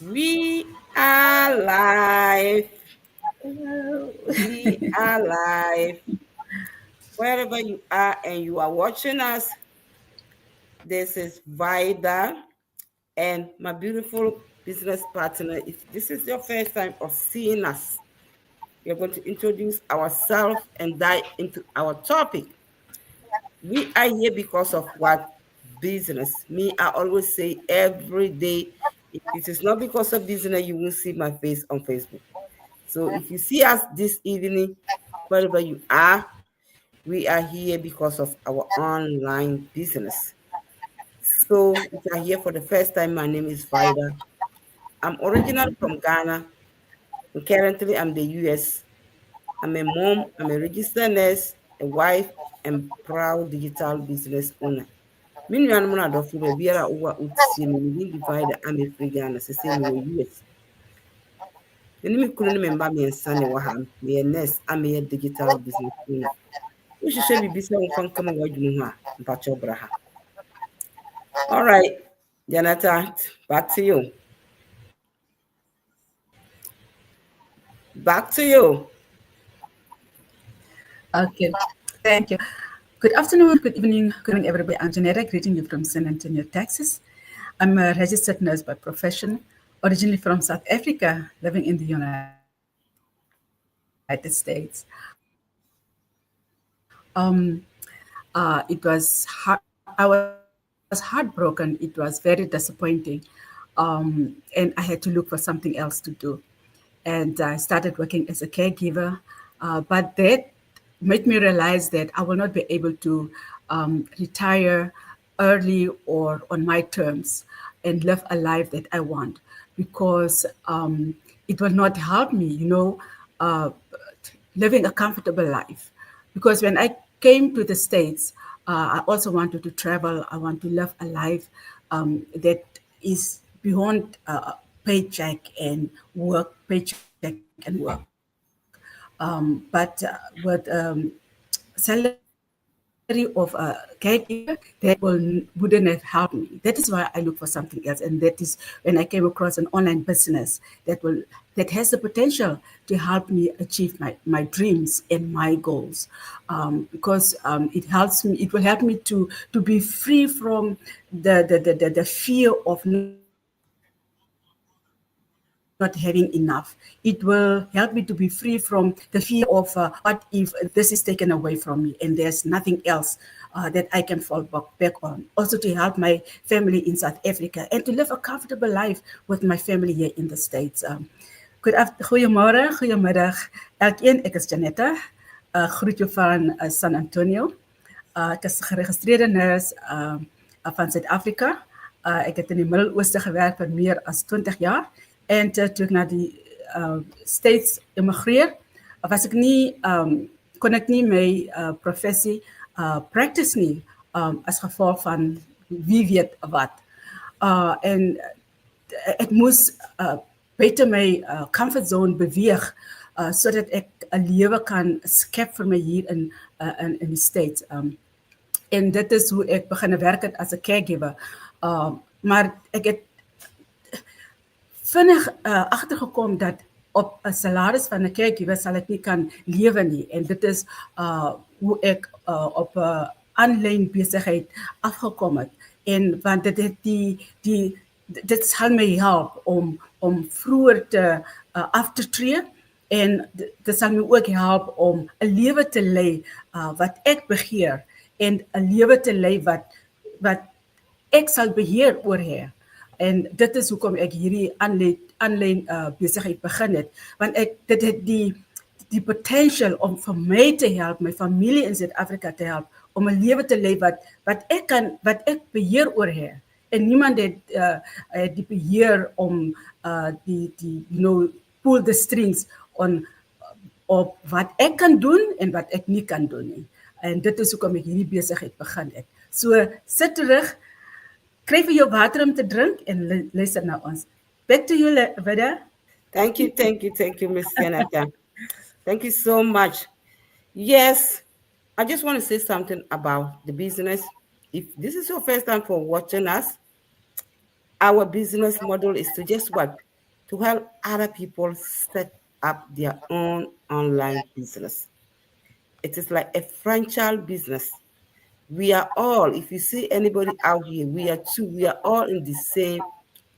We are live. We are live. Wherever you are and you are watching us, this is Vida and my beautiful business partner. If this is your first time of seeing us, we are going to introduce ourselves and dive into our topic. We are here because of what business. Me, I always say every day, if it is not because of business, you won't see my face on Facebook. So if you see us this evening, wherever you are, we are here because of our online business. So if you are here for the first time, my name is Vida. I'm originally from Ghana. And currently, I'm the US. I'm a mom, I'm a registered nurse, a wife, and proud digital business owner. Me nuanom no adɔfo baabiara a wowɔ a wotie me ne divide a mefiri Ghana sɛ sɛ mewɔ US. Me ne me kunu ne me mba mmiɛnsa ne wɔ ha. Meyɛ nurse a meyɛ digital business owner. Wohwehwɛ biribi sɛ womfa nkama w'adwuma ho a mpakyɛw bra ha. All right, Janata, back to you. Back to you. Okay, thank you. Good afternoon, good evening, everybody. I'm Janetta, greeting you from San Antonio, Texas. I'm a registered nurse by profession, originally from South Africa, living in the United States. It was I was heartbroken. It was very disappointing, and I had to look for something else to do. And I started working as a caregiver, but that made me realize that I will not be able to retire early or on my terms and live a life that I want because it will not help me, uh, living a comfortable life. Because when I came to the States, I also wanted to travel. I want to live a life that is beyond paycheck and work, paycheck and work. But with salary of a caregiver, that wouldn't have helped me. That is why I look for something else, and that is when I came across an online business that has the potential to help me achieve my dreams and my goals. Because it helps me, it will help me to be free from the fear of not having enough. It will help me to be free from the fear of what if this is taken away from me and there's nothing else that I can fall back on. Also to help my family in South Africa and to live a comfortable life with my family here in the States. Goedemiddag, elkeen. Ek is Janetta. Groet jou van San Antonio. Ek is geregistreerde nurse van Suid-Afrika. Ek het in die Midde-Ooste gewerk vir meer as 20 jaar. En toe ek na die States immigreer, was ek nie, kon ek nie my professie practice nie as gevolg van wie weet wat. En ek moes buite my comfort zone beweeg sodat ek 'n lewe kan skep vir my hier in die States. En dit is hoe ek begin werk het as 'n caregiver. Maar ek het vinnig agtergekom dat op 'n salaris van 'n caregiver sal ek nie kan lewe nie. En dit is hoe ek op 'n aanlyn besigheid afgekom het. En want dit het dit sal my help om vroeër te af te tree. En dit sal my ook help om 'n lewe te lei wat ek begeer en 'n lewe te lei wat ek sal beheer oor hê. En dit is hoekom ek hierdie aanlyn besigheid begin het, want dit het die potential om vir my te help, my familie in Suid-Afrika te help om 'n lewe te lei wat ek beheer oor hê. En niemand het die beheer om pull the strings op wat ek kan doen en wat ek nie kan doen nie. En dit is hoekom ek hierdie besigheid begin het. So sit terug, kry vir jou water om te drink en luister na ons. Back to you, Vida. Thank you, Miss Janata. Thank you so much. Yes, I just want to say something about the business. If this is your first time for watching us, our business model is to just what? to help other people set up their own online business. It is like a franchise business. We are all, if you see anybody out here, we are all in the same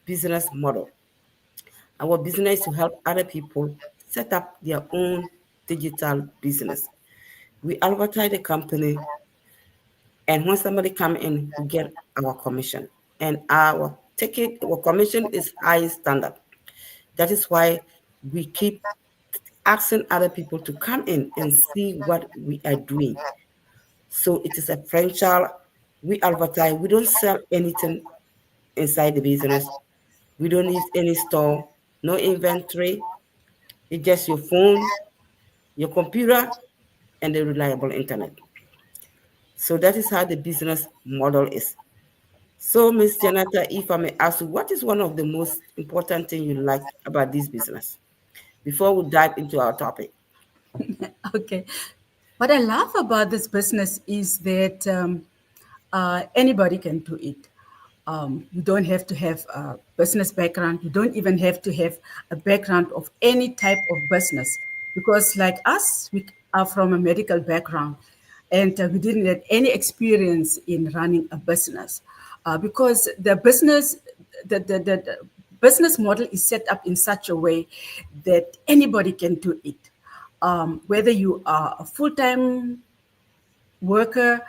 business model. Our business is to help other people set up their own digital business. We advertise the company, and when somebody come in, we get our commission. And our commission is high standard. That is why we keep asking other people to come in and see what we are doing. So it is a franchise. We advertise. We don't sell anything inside the business. We don't need any store, no inventory. It's just your phone, your computer, and the reliable internet. So that is how the business model is. So, Ms. Janata, if I may ask you, what is one of the most important things you like about this business? Before we dive into our topic. Okay. What I love about this business is that anybody can do it. You don't have to have a business background. You don't even have to have a background of any type of business, because, like us, we are from a medical background, and we didn't have any experience in running a business, because the business model is set up in such a way that anybody can do it. Whether you are a full-time worker,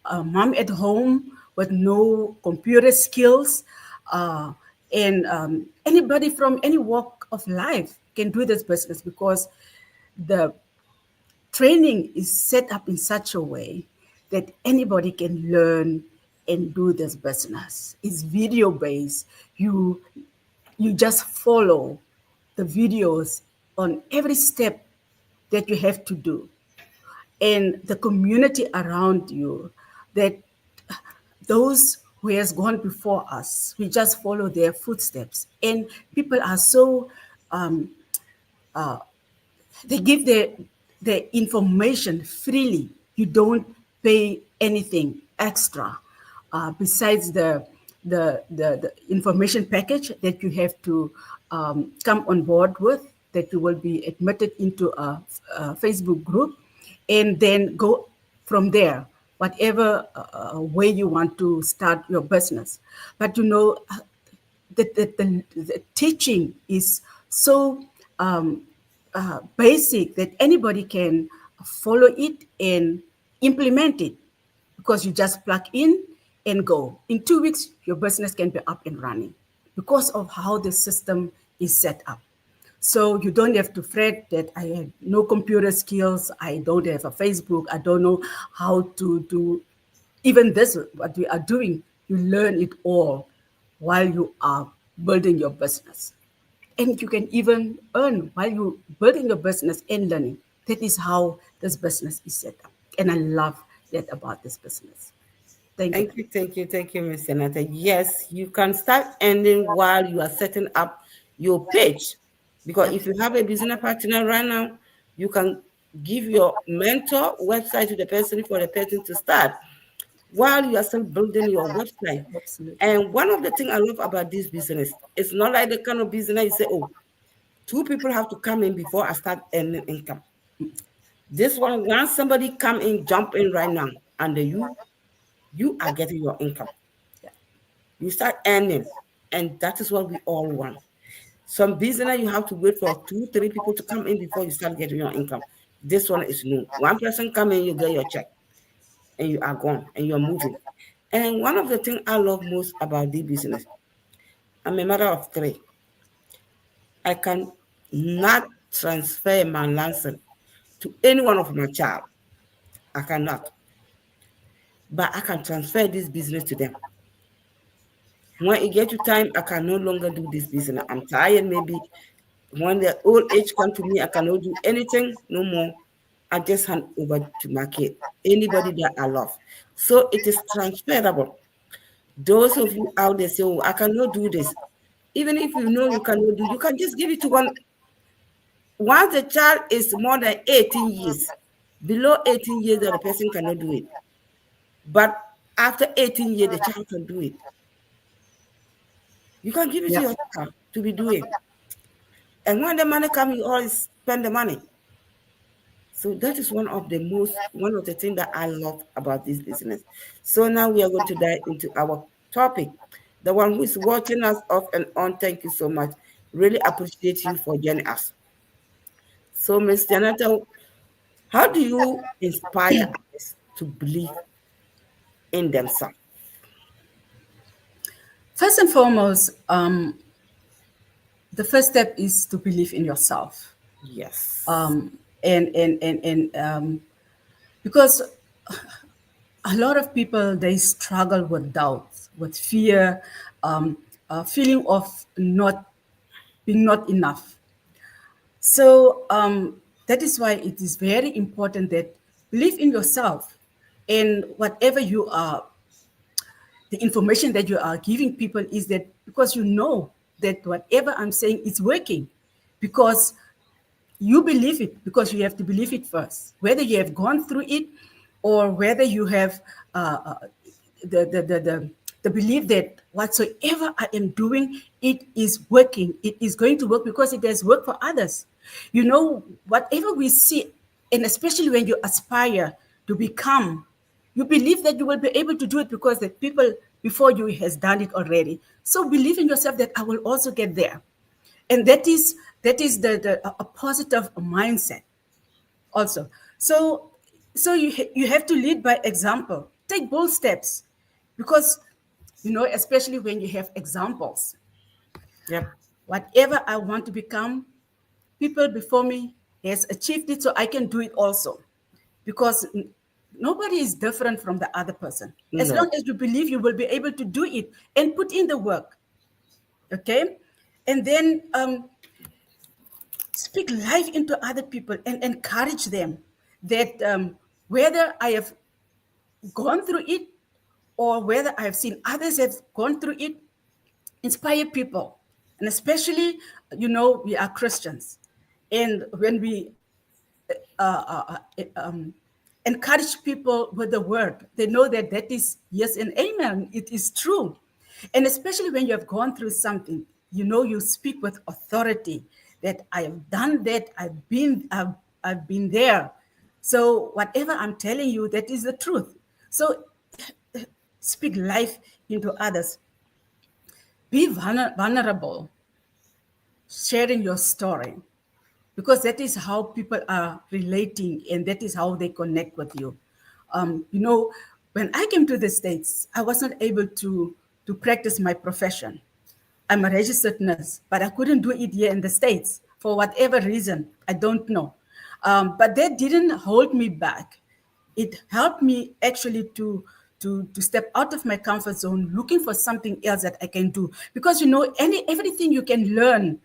a mom at home with no computer skills, and anybody from any walk of life can do this business, because the training is set up in such a way that anybody can learn and do this business. It's video based. You just follow the videos on every step that you have to do, and the community around you, that those who has gone before us, we just follow their footsteps, and people are so they give their information freely. You don't pay anything extra, besides the information package that you have to come on board with, that you will be admitted into a Facebook group, and then go from there, whatever way you want to start your business. But the teaching is so basic that anybody can follow it and implement it, because you just plug in and go. In 2 weeks, your business can be up and running because of how the system is set up. So you don't have to fret that I have no computer skills, I don't have a Facebook, I don't know how to do even this, what we are doing. You learn it all while you are building your business. And you can even earn while you building your business and learning. That is how this business is set up. And I love that about this business. Thank you. Thank you, Ms. Senator. Yes, you can start ending while you are setting up your page. Because if you have a business partner right now, you can give your mentor website to the person for the person to start while you are still building your website. Absolutely. And one of the things I love about this business, it's not like the kind of business you say, oh, two people have to come in before I start earning income. This one, once somebody come in, jump in right now, and you are getting your income. Yeah. You start earning, and that is what we all want. Some business you have to wait for 2, 3 people to come in before you start getting your income. This one is new. One person come in, you get your check, and you are gone, and you're moving. And one of the things I love most about this business, I'm a mother of 3. I can not transfer my license to any one of my child. I cannot, but I can transfer this business to them. When it get to time, I can no longer do this business. I'm tired. Maybe when the old age come to me, I cannot do anything no more. I just hand over to my kid, anybody that I love. So it is transferable. Those of you out there say, "Oh, I cannot do this." Even if you know you cannot do, you can just give it to one. Once the child is more than 18 years, below 18 years, that the person cannot do it. But after 18 years, the child can do it. You can give it to Yeah. your child to be doing. And when the money comes, you always spend the money. So that is one of the things that I love about this business. So now we are going to dive into our topic. The one who is watching us off and on, thank you so much. Really appreciate you for joining us. So, Ms. Janata, how do you inspire others to believe in themselves? First and foremost, the first step is to believe in yourself. Yes. And because a lot of people, they struggle with doubt, with fear, feeling of not being not enough. So that is why it is very important that believe in yourself, and whatever you are, the information that you are giving people is that because you know that whatever I'm saying is working, because you believe it, because you have to believe it first, whether you have gone through it or whether you have uh, uh, the belief that whatsoever I am doing, it is working, it is going to work because it has worked for others. You know, whatever we see, and especially when you aspire to become, you believe that you will be able to do it because the people before you has done it already. So believe in yourself that I will also get there. And that is a positive mindset also. So you have to lead by example, take bold steps, because you know, especially when you have examples, Yep. whatever I want to become, people before me has achieved it, so I can do it also, because nobody is different from the other person. As long No. as you believe, you will be able to do it and put in the work. Okay. And then speak life into other people and encourage them that whether I have gone through it or whether I have seen others have gone through it, inspire people. And especially, you know, we are Christians. And when we encourage people with the word, they know that that is yes and amen. It is true. And especially when you have gone through something, you know, you speak with authority that I have done that, I've been there. So whatever I'm telling you, that is the truth. So speak life into others. Be vulnerable, sharing your story, because that is how people are relating and that is how they connect with you. You know, when I came to the States, I was not able to practice my profession. I'm a registered nurse, but I couldn't do it here in the States for whatever reason. I don't know. But that didn't hold me back. It helped me actually to step out of my comfort zone, looking for something else that I can do. Because you know, everything you can learn.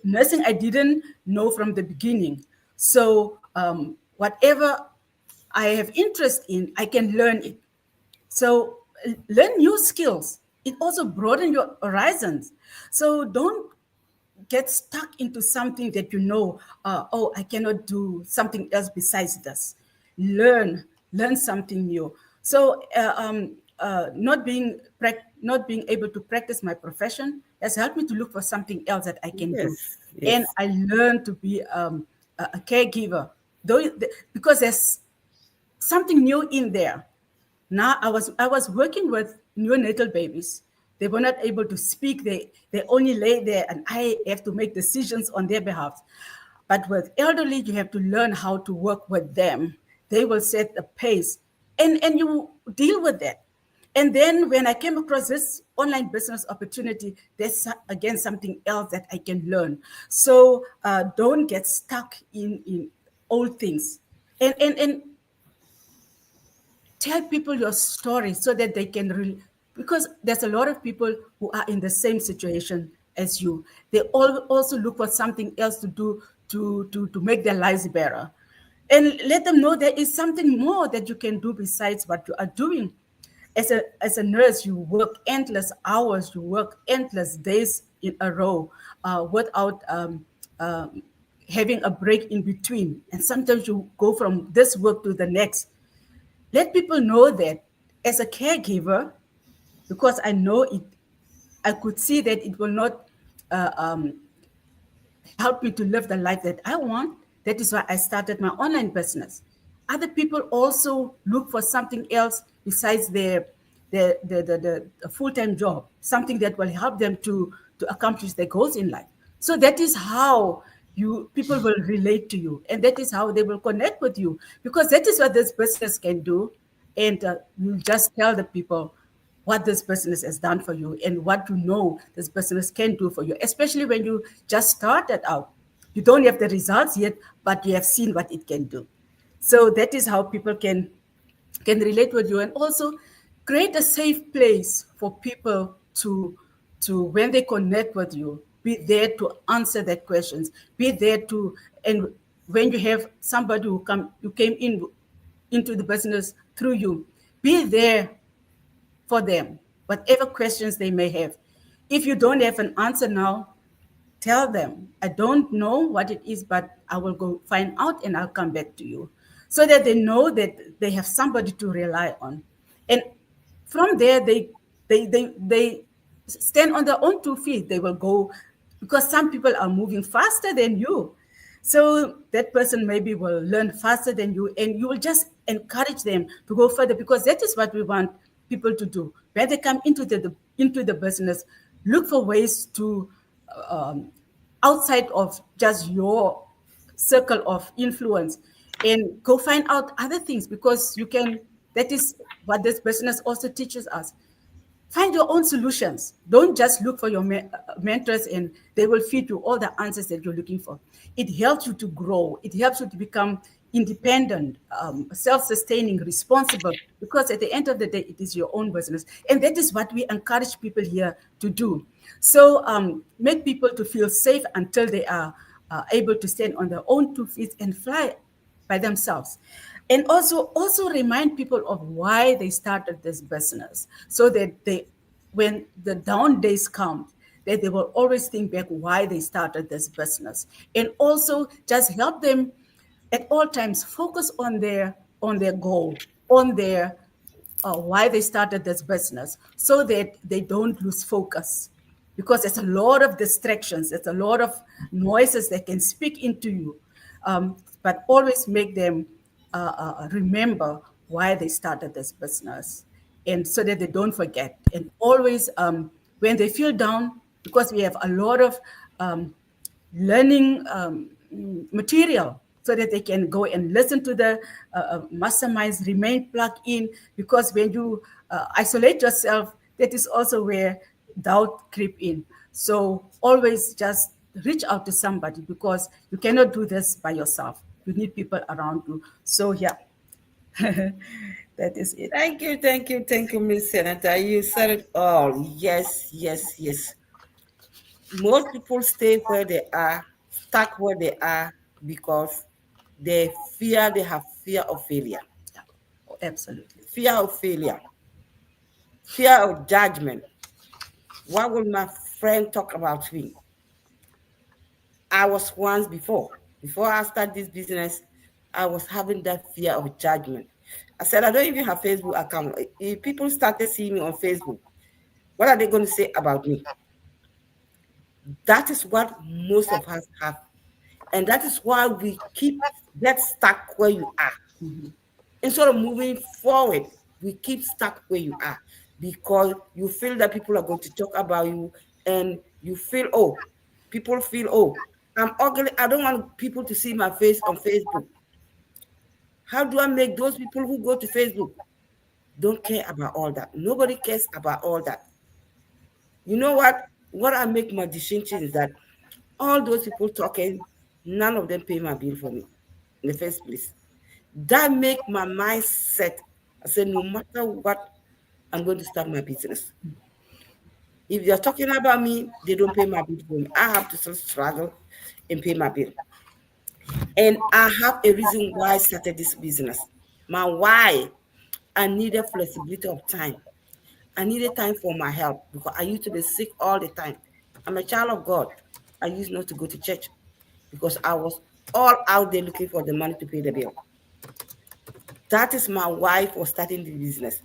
Nursing I didn't know from the beginning. So whatever I have interest in, I can learn it. So learn new skills. It also broaden your horizons. So don't get stuck into something that you know, oh, I cannot do something else besides this. Learn something new. So not being able to practice my profession has helped me to look for something else that I can do. Yes. And Yes. I learned to be a caregiver, though, because there's something new in there. Now I was working with neonatal babies. They were not able to speak. They only lay there, and I have to make decisions on their behalf. But with elderly, you have to learn how to work with them. They will set the pace, and you deal with that. And then when I came across this online business opportunity, there's again something else that I can learn. So don't get stuck in old things. And tell people your story so that they can really, because there's a lot of people who are in the same situation as you. They all also look for something else to do to make their lives better, and let them know there is something more that you can do besides what you are doing. As a nurse, you work endless hours, you work endless days in a row, without having a break in between, and sometimes you go from this work to the next. Let people know that as a caregiver, because I know it, I could see that it will not, uh, um, help me to live the life that I want. That is why I started my online business. Other people also look for something else besides their full-time job, something that will help them to accomplish their goals in life. So that is how you people will relate to you, and that is how they will connect with you, because that is what this business can do. And you just tell the people what this business has done for you and what you know this business can do for you, especially when you just started out. You don't have the results yet, but you have seen what it can do. So that is how people can relate with you, and also create a safe place for people to when they connect with you, be there to answer their questions, be there to. And when you have somebody who came into the business through you, be there for them, whatever questions they may have. If you don't have an answer now, tell them, I don't know what it is, but I will go find out and I'll come back to you. So that they know that they have somebody to rely on. And from there, they stand on their own 2 feet. They will go, because some people are moving faster than you. So that person maybe will learn faster than you, and you will just encourage them to go further, because that is what we want people to do. When they come into the business, look for ways to um, outside of just your circle of influence, and go find out other things, because you can. That is what this business also teaches us. Find your own solutions. Don't just look for your mentors and they will feed you all the answers that you're looking for. It helps you to grow. It helps you to become independent, self-sustaining, responsible, because at the end of the day, it is your own business. And that is what we encourage people here to do. So make people to feel safe until they are able to stand on their own 2 feet and fly by themselves. And also remind people of why they started this business, so that they, when the down days come, that they will always think back why they started this business. And also just help them at all times focus on their goal, on their why they started this business, so that they don't lose focus, because there's a lot of distractions, there's a lot of noises that can speak into you. But always make them remember why they started this business, and so that they don't forget. And always, when they feel down, because we have a lot of learning material, so that they can go and listen to the masterminds, remain plugged in, because when you isolate yourself, that is also where doubt creep in. So always just reach out to somebody, because you cannot do this by yourself. You need people around you. So yeah, that is it. Thank you, Miss Senator. You said it all. Yes, yes, yes. Most people stay where they are, stuck where they are, because they have fear of failure. Yeah, absolutely. Fear of failure, fear of judgment. What will my friend talk about me? I was once before I started this business, I was having that fear of judgment. I said, I don't even have Facebook account. If people started seeing me on Facebook, what are they going to say about me? That is what most of us have. And that is why we get stuck where you are. Instead of moving forward, we keep stuck where you are, because you feel that people are going to talk about you, and you feel, oh, people feel, oh, I'm ugly. I don't want people to see my face on Facebook. How do I make those people who go to Facebook don't care about all that? Nobody cares about all that. You know what? What I make my distinction is that all those people talking, none of them pay my bill for me in the first place. That make my mindset. I said, no matter what, I'm going to start my business. If they're talking about me, they don't pay my bill for me. I have to still struggle and pay my bill. And I have a reason why I started this business. My why, I needed flexibility of time. I needed time for my health, because I used to be sick all the time. I'm a child of God. I used not to go to church, because I was all out there looking for the money to pay the bill. That is my why for starting the business.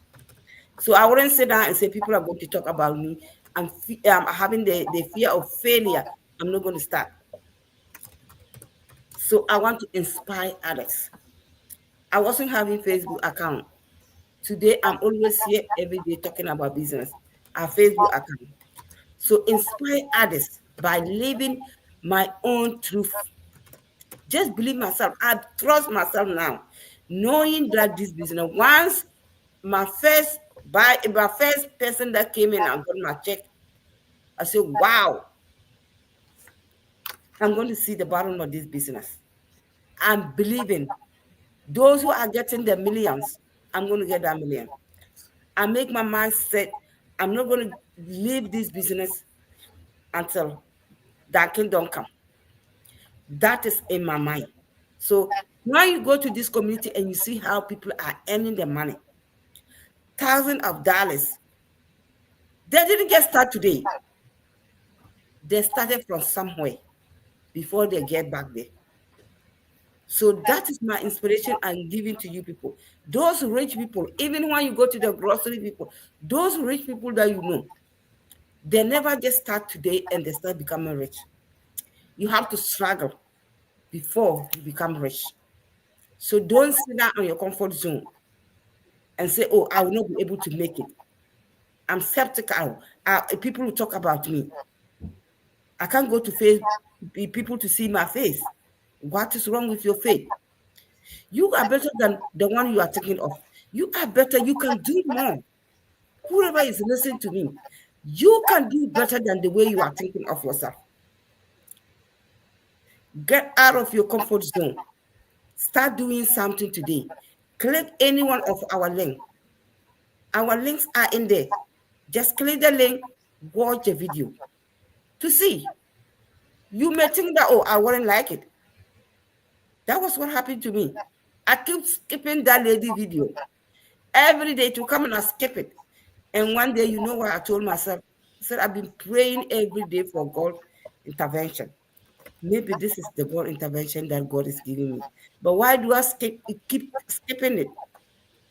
So I wouldn't sit down and say people are going to talk about me. I'm having the fear of failure. I'm not going to start. So I want to inspire others. I wasn't having Facebook account. Today I'm always here every day talking about business. Our Facebook account. So inspire others by living my own truth. Just believe myself. I trust myself now, knowing that this business, once my first person that came in and got my check, I said, wow, I'm going to see the bottom of this business. I'm believing those who are getting the millions, I'm going to get that million. I make my mind set. I'm not going to leave this business until that kingdom come. That is in my mind. So when you go to this community and you see how people are earning the money, thousands of dollars, they didn't get started today. They started from somewhere before they get back there. So that is my inspiration I'm giving to you people. Those rich people, even when you go to the grocery people, those rich people that you know, they never just start today and they start becoming rich. You have to struggle before you become rich. So don't sit down on your comfort zone and say, oh, I will not be able to make it. I'm skeptical. People will talk about me. I can't go to people to see my face. What is wrong with your faith? You are better than the one you are thinking of. You are better. You can do more. Whoever is listening to me, you can do better than the way you are thinking of yourself. Get out of your comfort zone. Start doing something today. Click any one of our links. Our links are in there. Just click the link, watch the video to see. You may think that, oh, I wouldn't like it. That was what happened to me. I keep skipping that lady video. Every day to come and I skip it. And one day, you know what I told myself? I said, I've been praying every day for God intervention. Maybe this is the God intervention that God is giving me. But why do I keep skipping it?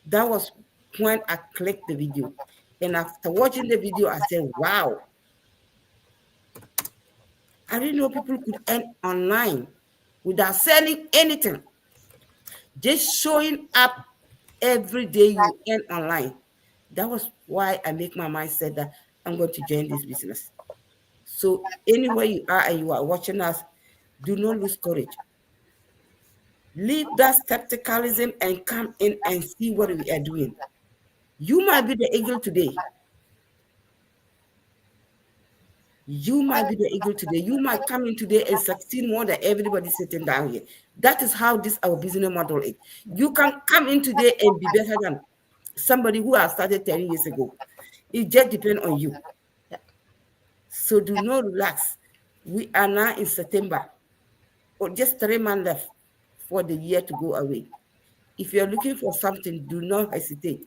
That was when I clicked the video. And after watching the video, I said, wow, I didn't know people could earn online without selling anything. Just showing up every day you earn online. That was why I make my mindset that I'm going to join this business. So anywhere you are and you are watching us, do not lose courage. Leave that skepticalism and come in and see what we are doing. You might be the eagle today. You might be the eagle today. You might come in today and succeed more than everybody sitting down here. That is how this our business model is. You can come in today and be better than somebody who has started 10 years ago. It just depends on you. So do not relax. We are now in September, or just 3 months left for the year to go away. If you're looking for something, do not hesitate.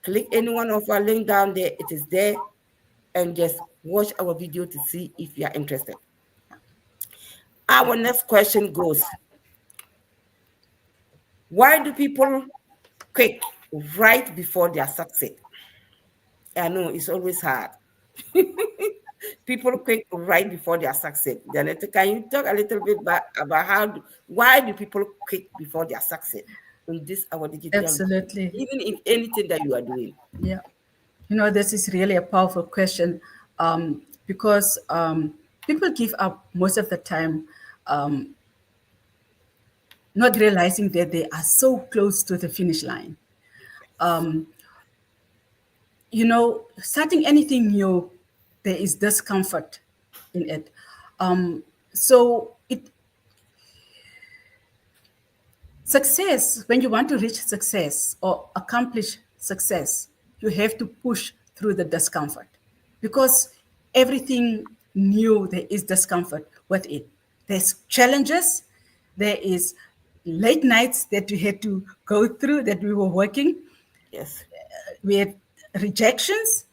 Click any one of our link down there. It is there. And just watch our video to see if you are interested. Our next question goes, why do people quit right before their success? I know it's always hard. People quit right before their success. Janetta, can you talk a little bit about why do people quit before their success in this our digital? Absolutely. Even in anything that you are doing. Yeah. You know, this is really a powerful question because people give up most of the time, not realizing that they are so close to the finish line. You know, starting anything new, there is discomfort in it. So success, when you want to reach success or accomplish success, you have to push through the discomfort because everything new, there is discomfort with it. There's challenges, there is late nights that we had to go through that we were working. Yes. We had rejections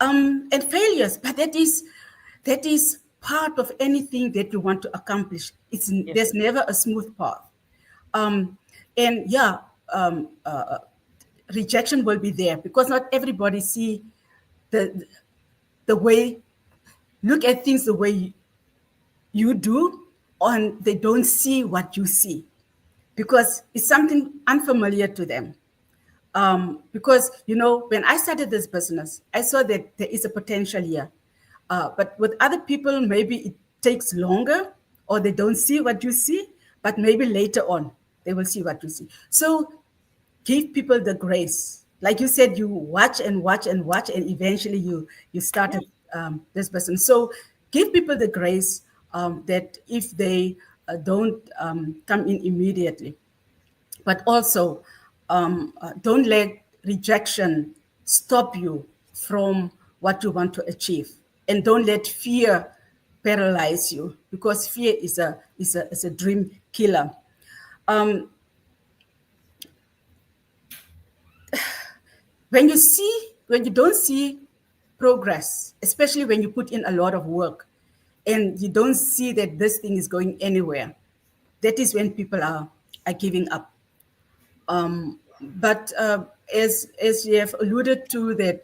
and failures, but that is part of anything that you want to accomplish. There's never a smooth path. And yeah, rejection will be there because not everybody see the way, look at things the way you do, and they don't see what you see because it's something unfamiliar to them. Because when I started this business, I saw that there is a potential here. But with other people, maybe it takes longer, or they don't see what you see, but maybe later on they will see what you see. So give people the grace. Like you said, you watch and watch and watch, and eventually you Yeah. started this business. So give people the grace that if they don't come in immediately, but also don't let rejection stop you from what you want to achieve, and don't let fear paralyze you, because fear is a dream killer. um, when you don't see progress, especially when you put in a lot of work and you don't see that this thing is going anywhere, that is when people are giving up. But as you have alluded to, that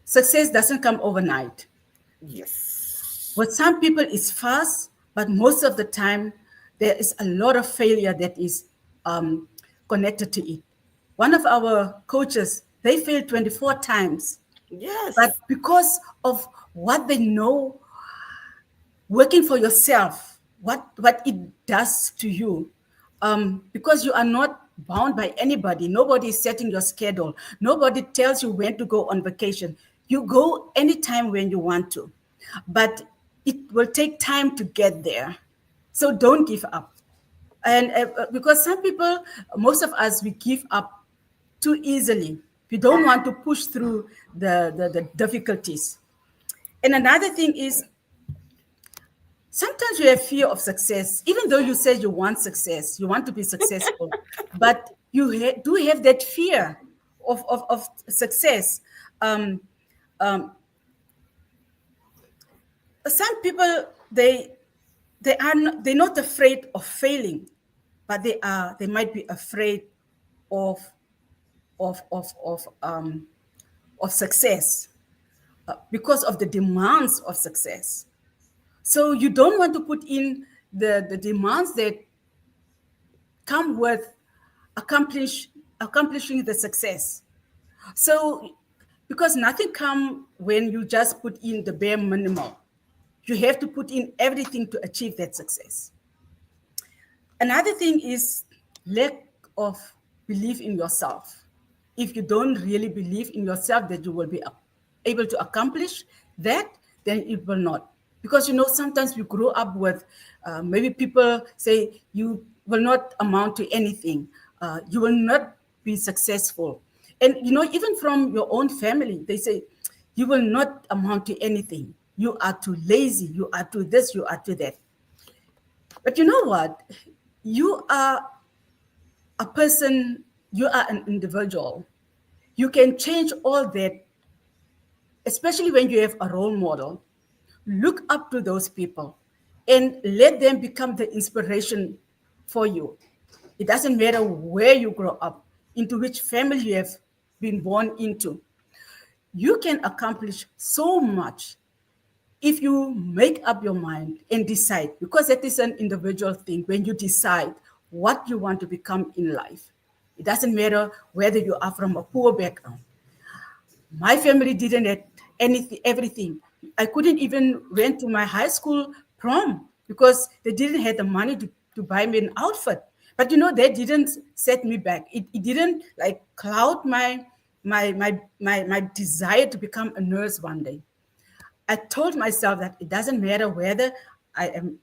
success doesn't come overnight. Yes. With some people, it's fast, but most of the time, there is a lot of failure that is um, connected to it. One of our coaches, they failed 24 times, but Yes. because of what they know, working for yourself, what it does to you, because you are not bound by anybody. Nobody is setting your schedule. Nobody tells you when to go on vacation. You go anytime when you want to, but it will take time to get there. So don't give up. And because some people, most of us, we give up too easily. We don't want to push through the difficulties. And another thing is, sometimes you have fear of success, even though you say you want success, you want to be successful, but you do have that fear of success. Um, some people, they're not afraid of failing, but they might be afraid of of of of um, of success, because of the demands of success. So you don't want to put in the demands that come with accomplishing the success. So because nothing come when you just put in the bare minimum, you have to put in everything to achieve that success. Another thing is lack of belief in yourself. If you don't really believe in yourself that you will be able to accomplish that, then it will not. Because sometimes we grow up with maybe people say you will not amount to anything, you will not be successful. And even from your own family, they say you will not amount to anything. You are too lazy, you are too this, you are too that. But you know what? You are a person, you are an individual. You can change all that, especially when you have a role model. Look up to those people and let them become the inspiration for you. It doesn't matter where you grow up, into which family you have been born into. You can accomplish so much if you make up your mind and decide, because it is an individual thing. When you decide what you want to become in life, it doesn't matter whether you are from a poor background. My family didn't have anything, everything. I couldn't even went to my high school prom because they didn't have the money to buy me an outfit. But they didn't set me back. It didn't like cloud my desire to become a nurse one day. I told myself that it doesn't matter whether I am,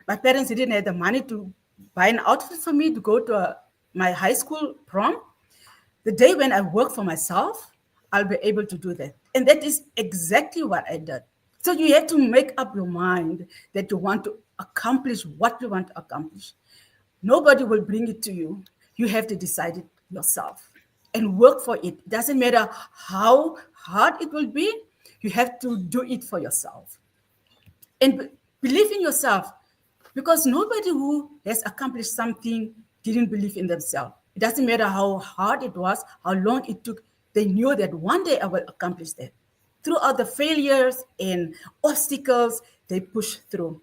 my parents didn't have the money to buy an outfit for me to go to my high school prom. The day when I work for myself, I'll be able to do that. And that is exactly what I did. So you have to make up your mind that you want to accomplish what you want to accomplish. Nobody will bring it to you. You have to decide it yourself and work for it. It doesn't matter how hard it will be, you have to do it for yourself. And believe in yourself, because nobody who has accomplished something didn't believe in themselves. It doesn't matter how hard it was, how long it took. They knew that one day I will accomplish that. Throughout the failures and obstacles, they pushed through.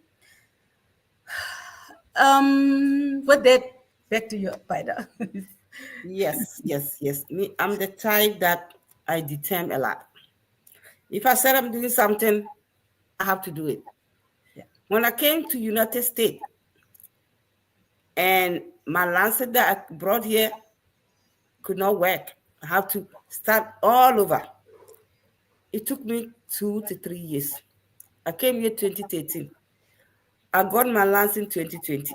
With that, back to you, Paida. Yes. Me, I'm the type that I determine a lot. If I said I'm doing something, I have to do it. Yeah. When I came to United States and my lancet that I brought here could not work, I have to start all over. It took me 2 to 3 years. I came here 2013. I got my license in 2020.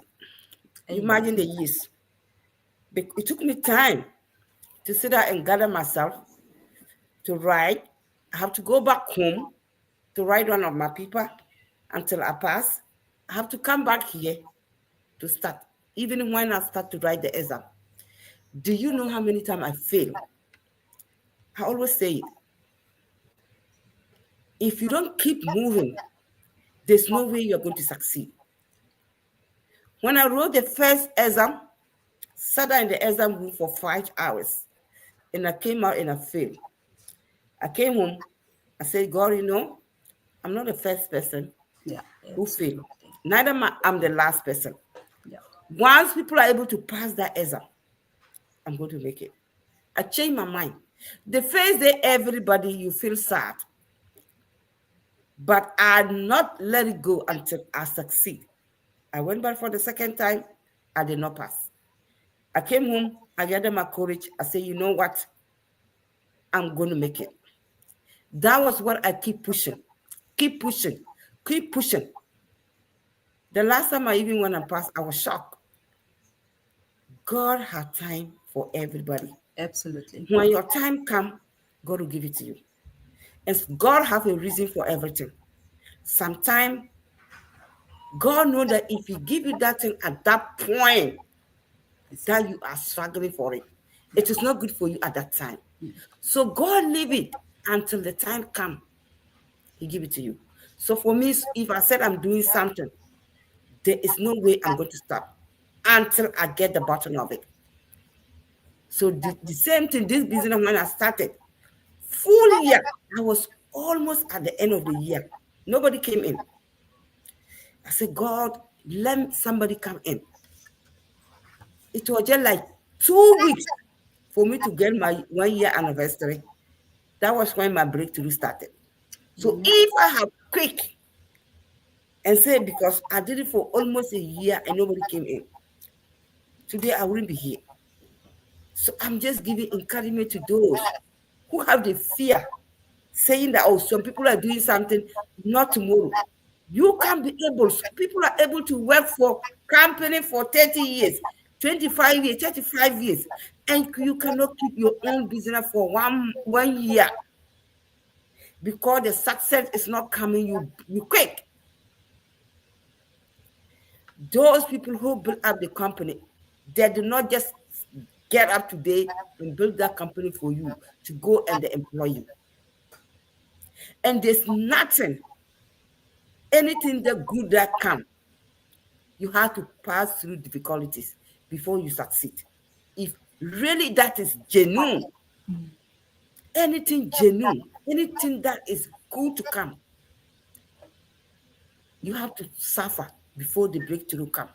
You imagine the Amen. years. It took me time to sit down and gather myself to write. I have to go back home to write one of my paper until I pass. I have to come back here to start, even when I start to write the exam. Do you know how many times I fail? I always say it. If you don't keep moving, there's no way you're going to succeed. When I wrote the first exam, sat down in the exam room for 5 hours, and I came out and I failed. I came home, I said, God, I'm not the first person Yeah, who failed. absolutely. Neither I'm the last person. Yeah. Once people are able to pass that exam, I'm going to make it. I changed my mind. The first day, everybody, you feel sad. But I not let it go until I succeed. I went back for the second time. I did not pass. I came home. I gathered my courage. I said, you know what? I'm going to make it. That was what I keep pushing. Keep pushing. Keep pushing. The last time I even went and passed, I was shocked. God had time for everybody. Absolutely. When your time comes, God will give it to you. And God have a reason for everything. Sometimes God knows that if He give you that thing at that point that you are struggling for it, it is not good for you at that time. So God leave it until the time come. He give it to you. So for me, if I said I'm doing something, there is no way I'm going to stop until I get the bottom of it. So the same thing, this business when I started, full year, I was almost at the end of the year. Nobody came in. I said, God, let somebody come in. It was just like 2 weeks for me to get my 1 year anniversary. That was when my breakthrough started. So if I have quick and say, because I did it for almost a year and nobody came in, today I wouldn't be here. So I'm just giving encouragement to those who have the fear, saying that, oh, some people are doing something, not tomorrow. You can be able, people are able to work for company for 30 years, 25 years, 35 years, and you cannot keep your own business for one year because the success is not coming you quick. Those people who build up the company, they do not just get up today and build that company for you to go and they employ you. And there's nothing, anything that good that come, you have to pass through difficulties before you succeed. If really that is genuine, anything genuine, anything that is good to come, you have to suffer before the breakthrough come.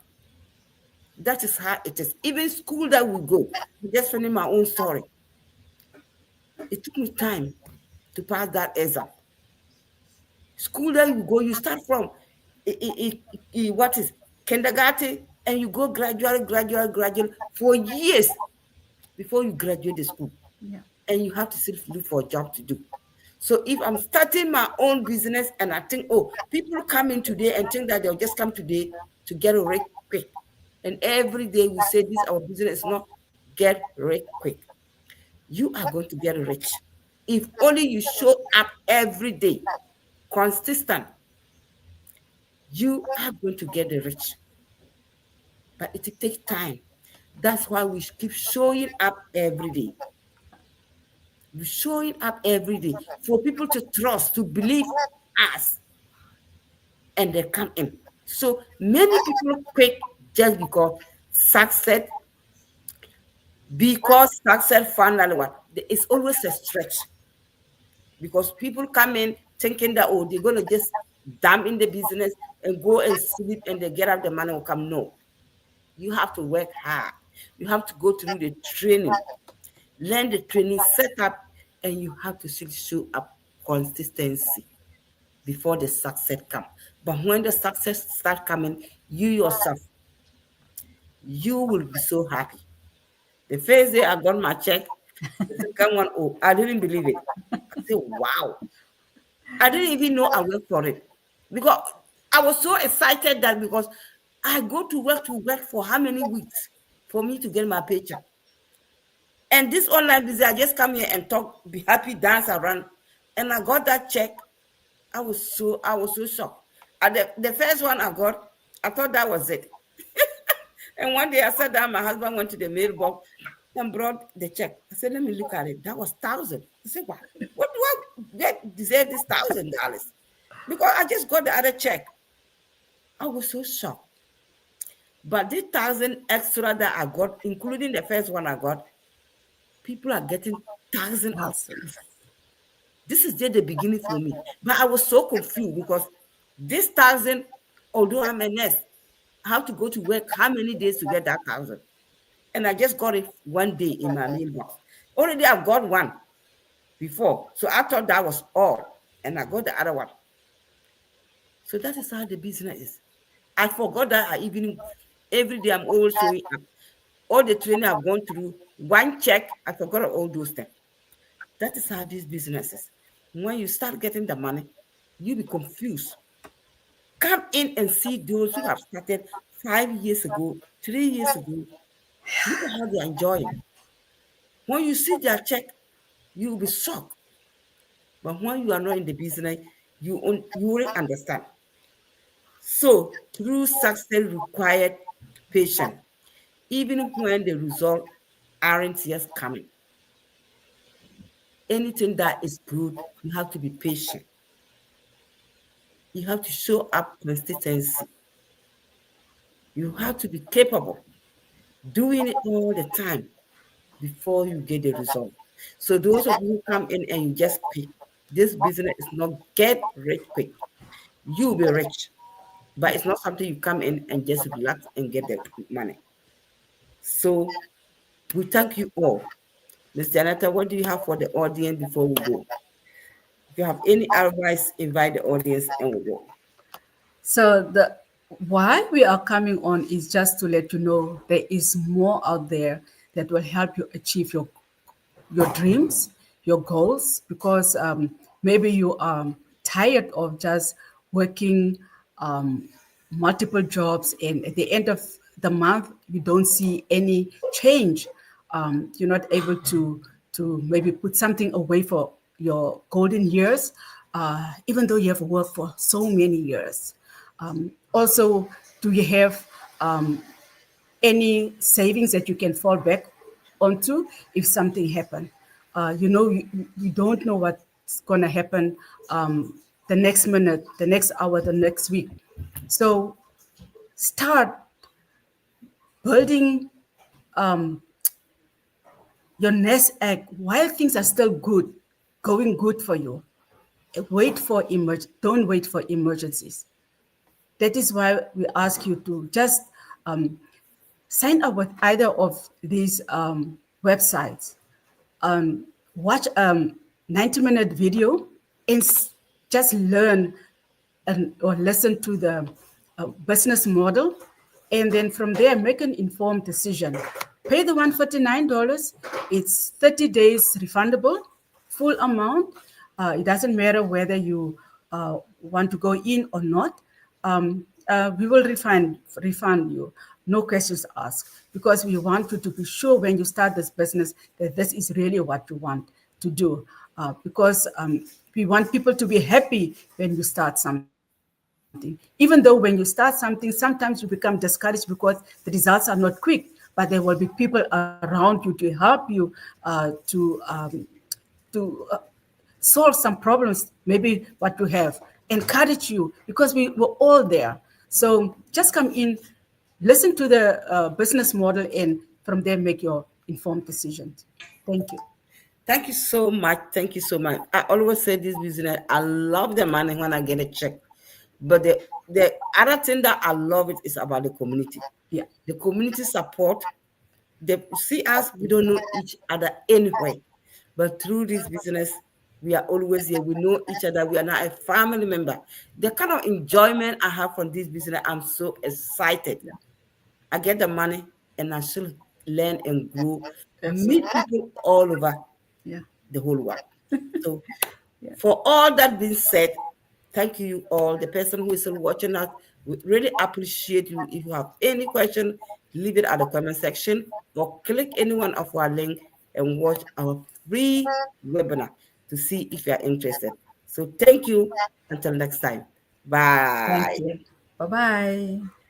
That is how it is. Even school that we go, I'm just finding my own story. It took me time to pass that exam. School that you go, you start from what is kindergarten, and you go gradually for years before you graduate the school. Yeah. And you have to still look for a job to do. So if I'm starting my own business and I think, oh, people come in today and think that they'll just come today to get rich quick. And every day we say this, our business is not get rich quick. You are going to get rich. If only you show up every day, consistent, you are going to get rich. But it takes time. That's why we keep showing up every day. We're showing up every day for people to trust, to believe us, and they come in. So many people quit just because success finally what? It's always a stretch because people come in thinking that, oh, they're going to just dump in the business and go and sleep and they get up the money will come. No. You have to work hard. You have to go through the training, learn the training, set up, and you have to still show up consistency before the success come. But when the success start coming, you yourself, you will be so happy. The first day I got my check, the second one, oh, I didn't believe it. I said, wow. I didn't even know I worked for it. Because I was so excited that because I go to work for how many weeks for me to get my paycheck. And this online business, I just come here and talk, be happy, dance around. And I got that check. I was so shocked. And the first one I got, I thought that was it. And one day I sat down, my husband went to the mailbox and brought the check. I said, let me look at it. That was $1,000. I said, what do I get deserve this $1,000? Because I just got the other check. I was so shocked. But this 1,000 extra that I got, including the first one I got, people are getting thousands. This is just the beginning for me. But I was so confused because this 1,000, although I'm a nurse, I have to go to work how many days to get that 1,000? And I just got it one day in my mailbox. Already I've got one before. So I thought that was all. And I got the other one. So that is how the business is. I forgot that every day I'm always showing up. All the training I've gone through, one check, I forgot all those things. That is how this business is. When you start getting the money, you be confused. Come in and see those who have started 5 years ago, 3 years ago. Look at how they're enjoying. When you see their check, you will be shocked. But when you are not in the business, you will understand. So, true success required patience, even when the results aren't yet coming. Anything that is good, you have to be patient. You have to show up consistency. You have to be capable, doing it all the time before you get the result. So those of you who come in and you just pick, this business is not get rich quick. You'll be rich, but it's not something you come in and just relax and get the money. So we thank you all. Ms. Janetta, what do you have for the audience before we go? If you have any advice, invite the audience and we'll go. So the why we are coming on is just to let you know there is more out there that will help you achieve your dreams, your goals, because maybe you are tired of just working multiple jobs, and at the end of the month you don't see any change. You're not able to maybe put something away for your golden years, even though you have worked for so many years. Also, do you have any savings that you can fall back onto if something happen? You don't know what's going to happen the next minute, the next hour, the next week. So start building your nest egg while things are still good, going good for you. Don't wait for emergencies. That is why we ask you to just sign up with either of these websites. Watch a 90-minute video and just learn or listen to the business model. And then from there, make an informed decision. Pay the $149. It's 30 days refundable, full amount. It doesn't matter whether you want to go in or not. We will refund you, no questions asked, because we want you to be sure when you start this business that this is really what you want to do. Because we want people to be happy when you start something. Even though when you start something, sometimes you become discouraged because the results are not quick, but there will be people around you to help you to solve some problems, maybe what you have, encourage you, because we were all there. So just come in, listen to the business model, and from there make your informed decisions. Thank you. Thank you so much. Thank you so much. I always say this business, I love the money when I get a check. But the other thing that I love it is about the community. Yeah. the community support. They see us, we don't know each other anyway. But through this business, we are always here. We know each other. We are now a family member. The kind of enjoyment I have from this business, I'm so excited. Yeah. I get the money and I should learn and grow, meet Absolutely. people all over Yeah. the whole world. So, Yeah. for all that being said, thank you all. The person who is still watching us, we really appreciate you. If you have any question, leave it at the comment section or click any one of our link and watch our free webinar to see if you are interested. So thank you. Until next time. Thank Bye. you. Bye bye.